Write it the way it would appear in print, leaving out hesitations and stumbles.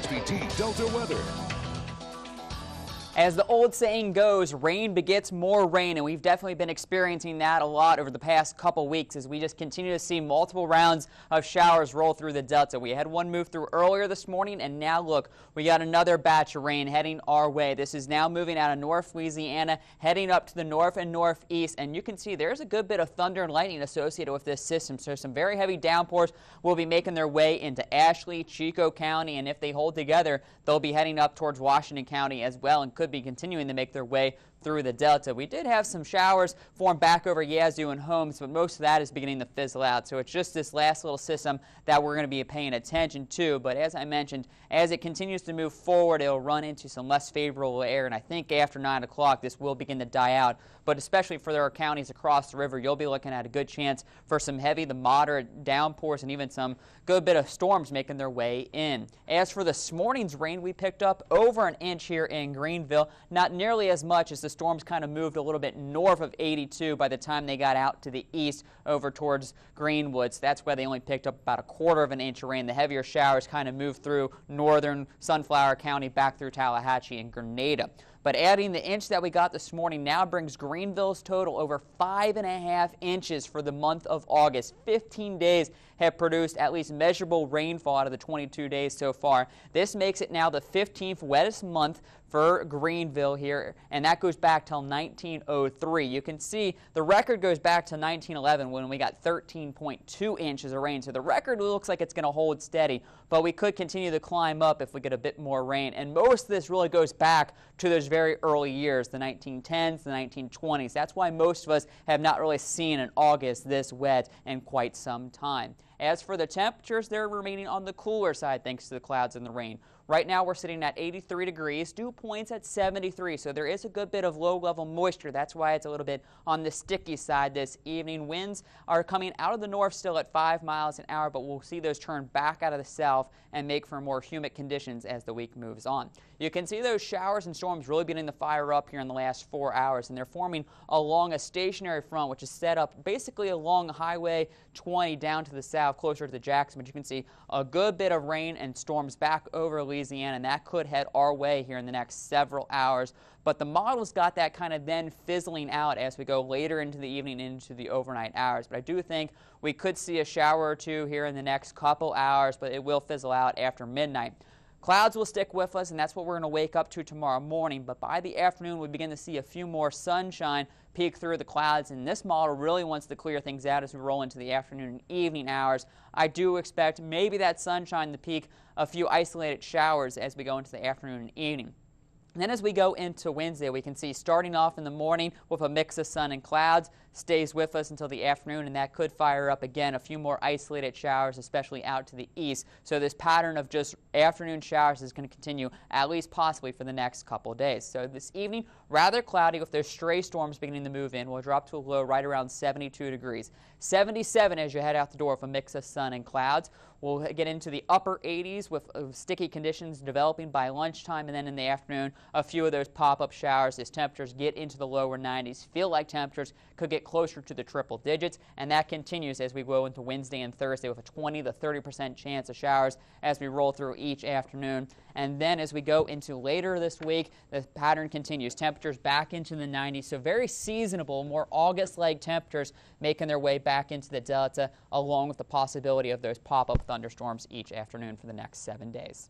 KSBT Delta weather. As the old saying goes, rain begets more rain, and we've definitely been experiencing that a lot over the past couple weeks as we just continue to see multiple rounds of showers roll through the Delta. We had one move through earlier this morning, and now look, we got another batch of rain heading our way. This is now moving out of North Louisiana, heading up to the north and northeast, and you can see there's a good bit of thunder and lightning associated with this system. So some very heavy downpours will be making their way into Ashley, Chico County, and if they hold together, they'll be heading up towards Washington County as well and could be continuing to make their way through the Delta. We did have some showers form back over Yazoo and Holmes, but most of that is beginning to fizzle out. So it's just this last little system that we're going to be paying attention to. But as I mentioned, as it continues to move forward, it'll run into some less favorable air. And I think after 9 o'clock, this will begin to die out. But especially for their counties across the river, you'll be looking at a good chance for some heavy to moderate downpours and even some good bit of storms making their way in. As for this morning's rain, we picked up over an inch here in Greenville. Not nearly as much as the storms kind of moved a little bit north of 82 by the time they got out to the east over towards Greenwood. So that's why they only picked up about 1/4 of an inch of rain. The heavier showers kind of moved through northern Sunflower County back through Tallahatchie and Grenada. But adding the inch that we got this morning now brings Greenville's total over 5.5 inches for the month of August. 15 days have produced at least measurable rainfall out of the 22 days so far. This makes it now the 15th wettest month for Greenville here, and that goes back till 1903. You can see the record goes back to 1911 when we got 13.2 inches of rain. So the record looks like it's going to hold steady, but we could continue to climb up if we get a bit more rain. And most of this really goes back to those very early years, the 1910s, the 1920s. That's why most of us have not really seen an August this wet in quite some time. As for the temperatures, they're remaining on the cooler side thanks to the clouds and the rain. Right now we're sitting at 83 degrees, dew points at 73, so there is a good bit of low-level moisture. That's why it's a little bit on the sticky side this evening. Winds are coming out of the north still at 5 miles an hour, but we'll see those turn back out of the south and make for more humid conditions as the week moves on. You can see those showers and storms really beginning to fire up here in the last 4 hours, and they're forming along a stationary front, which is set up basically along Highway 20 down to the south, closer to Jackson. But you can see a good bit of rain and storms back over Louisiana, and that could head our way here in the next several hours. But the model's got that kind of then fizzling out as we go later into the evening into the overnight hours. But I do think we could see a shower or two here in the next couple hours, but it will fizzle out after midnight. Clouds will stick with us, and that's what we're going to wake up to tomorrow morning. But by the afternoon, we begin to see a few more sunshine peek through the clouds, and this model really wants to clear things out as we roll into the afternoon and evening hours. I do expect maybe that sunshine to peak a few isolated showers as we go into the afternoon and evening. And then as we go into Wednesday, we can see starting off in the morning with a mix of sun and clouds, stays with us until the afternoon, and that could fire up again a few more isolated showers, especially out to the east. So this pattern of just afternoon showers is going to continue at least possibly for the next couple of days. So this evening, rather cloudy with those stray storms beginning to move in. We'll drop to a low right around 72 degrees. 77 as you head out the door with a mix of sun and clouds. We'll get into the upper 80s with sticky conditions developing by lunchtime, and then in the afternoon, a few of those pop-up showers as temperatures get into the lower 90s. Feel like temperatures could get closer to the triple digits, and that continues as we go into Wednesday and Thursday with a 20 to 30% chance of showers as we roll through each afternoon. And then as we go into later this week, the pattern continues. Temperatures back into the 90s, so very seasonable, more August-like temperatures making their way back into the Delta, along with the possibility of those pop-up thunderstorms each afternoon for the next 7 days.